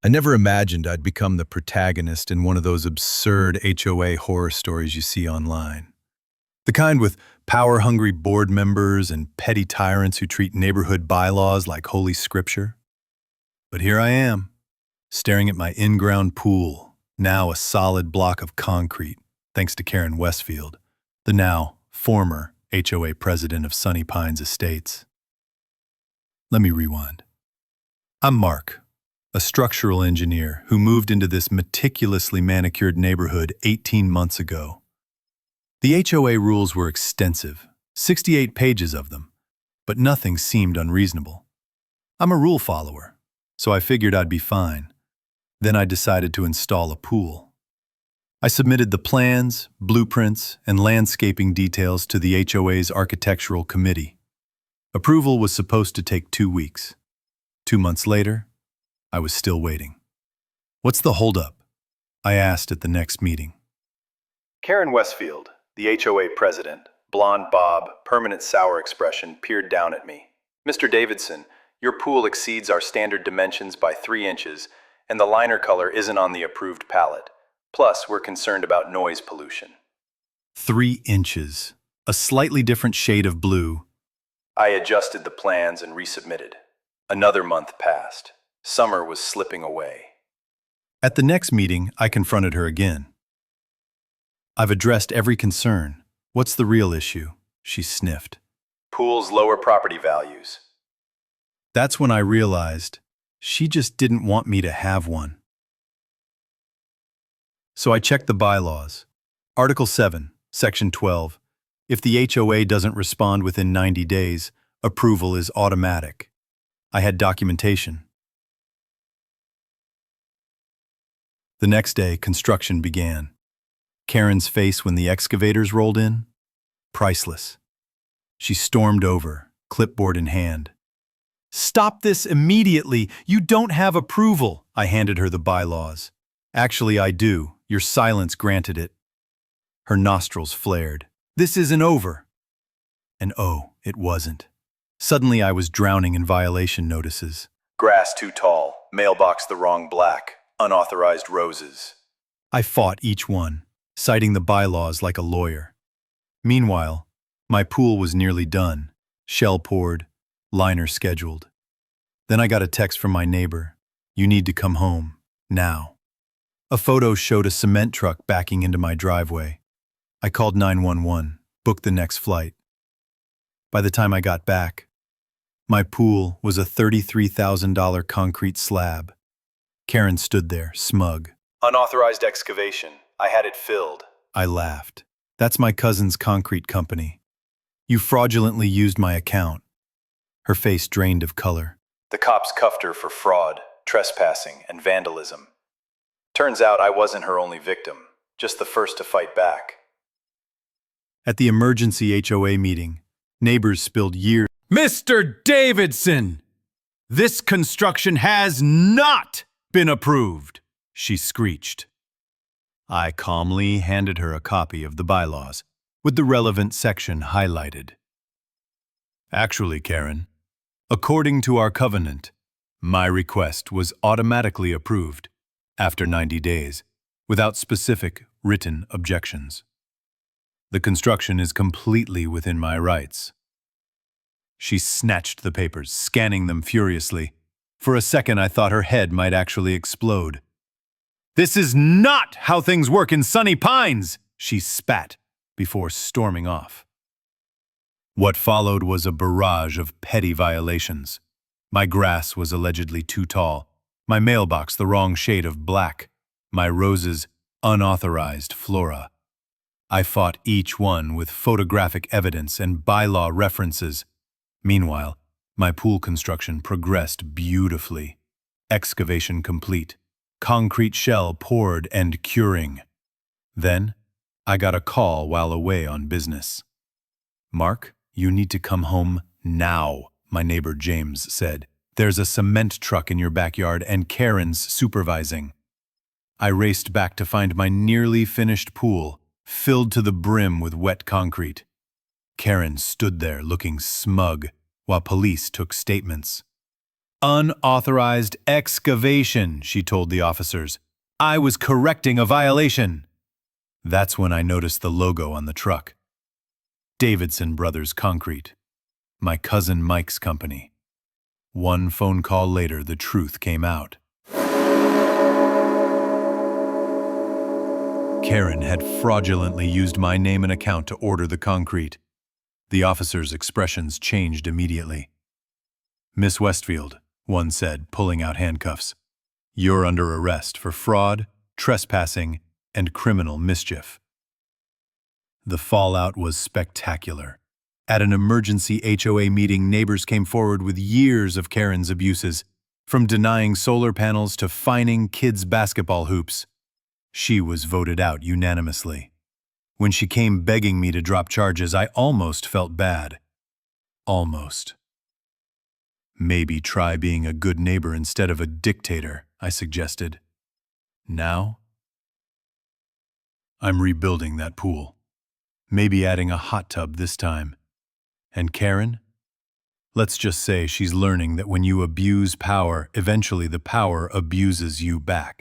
I never imagined I'd become the protagonist in one of those absurd HOA horror stories you see online. The kind with power-hungry board members and petty tyrants who treat neighborhood bylaws like holy scripture. But here I am, staring at my in-ground pool, now a solid block of concrete, thanks to Karen Westfield, the now former HOA president of Sunny Pines Estates. Let me rewind. I'm Mark, a structural engineer who moved into this meticulously manicured neighborhood 18 months ago. The HOA rules were extensive, 68 pages of them, but nothing seemed unreasonable. I'm a rule follower, so I figured I'd be fine. Then I decided to install a pool. I submitted the plans, blueprints, and landscaping details to the HOA's architectural committee. Approval was supposed to take 2 weeks. 2 months later, I was still waiting. "What's the holdup?" I asked at the next meeting. Karen Westfield, the HOA president, blonde bob, permanent sour expression, peered down at me. "Mr. Davidson, your pool exceeds our standard dimensions by 3 inches, and the liner color isn't on the approved palette. Plus, we're concerned about noise pollution." 3 inches. A slightly different shade of blue. I adjusted the plans and resubmitted. Another month passed. Summer was slipping away. At the next meeting, I confronted her again. "I've addressed every concern. What's the real issue?" she sniffed. "Pool's lower property values." That's when I realized she just didn't want me to have one. So I checked the bylaws. Article 7, Section 12. If the HOA doesn't respond within 90 days, approval is automatic. I had documentation. The next day, construction began. Karen's face when the excavators rolled in? Priceless. She stormed over, clipboard in hand. "Stop this immediately! You don't have approval!" I handed her the bylaws. "Actually, I do. Your silence granted it." Her nostrils flared. "This isn't over." And oh, it wasn't. Suddenly I was drowning in violation notices. Grass too tall, mailbox the wrong black, unauthorized roses. I fought each one, citing the bylaws like a lawyer. Meanwhile, my pool was nearly done, shell poured, liner scheduled. Then I got a text from my neighbor. "You need to come home, now." A photo showed a cement truck backing into my driveway. I called 911, booked the next flight. By the time I got back, my pool was a $33,000 concrete slab. Karen stood there, smug. "Unauthorized excavation. I had it filled." I laughed. "That's my cousin's concrete company. You fraudulently used my account." Her face drained of color. "The cops cuffed her for fraud, trespassing, and vandalism. Turns out I wasn't her only victim, just the first to fight back." At the emergency HOA meeting, neighbors spilled years. "Mr. Davidson, this construction has not been approved," she screeched. I calmly handed her a copy of the bylaws, with the relevant section highlighted. "Actually, Karen, according to our covenant, my request was automatically approved after 90 days, without specific written objections. The construction is completely within my rights." She snatched the papers, scanning them furiously. For a second, I thought her head might actually explode. "This is not how things work in Sunny Pines!" she spat, before storming off. What followed was a barrage of petty violations. My grass was allegedly too tall, my mailbox the wrong shade of black, my roses unauthorized flora. I fought each one with photographic evidence and bylaw references. Meanwhile, my pool construction progressed beautifully. Excavation complete, concrete shell poured and curing. Then, I got a call while away on business. "Mark, you need to come home now," my neighbor James said. "There's a cement truck in your backyard and Karen's supervising." I raced back to find my nearly finished pool, filled to the brim with wet concrete. Karen stood there looking smug while police took statements. Unauthorized excavation, she told the officers. I was correcting a violation. That's when I noticed the logo on the truck. Davidson Brothers Concrete. My cousin Mike's company. One phone call later, the truth came out. Karen had fraudulently used my name and account to order the concrete. The officers' expressions changed immediately. Miss Westfield, one said, pulling out handcuffs. You're under arrest for fraud, trespassing, and criminal mischief. The fallout was spectacular. At an emergency HOA meeting, neighbors came forward with years of Karen's abuses, from denying solar panels to fining kids' basketball hoops. She was voted out unanimously. When she came begging me to drop charges, I almost felt bad. Almost. Maybe try being a good neighbor instead of a dictator, I suggested. Now, I'm rebuilding that pool. Maybe adding a hot tub this time. And Karen? Let's just say she's learning that when you abuse power, eventually the power abuses you back.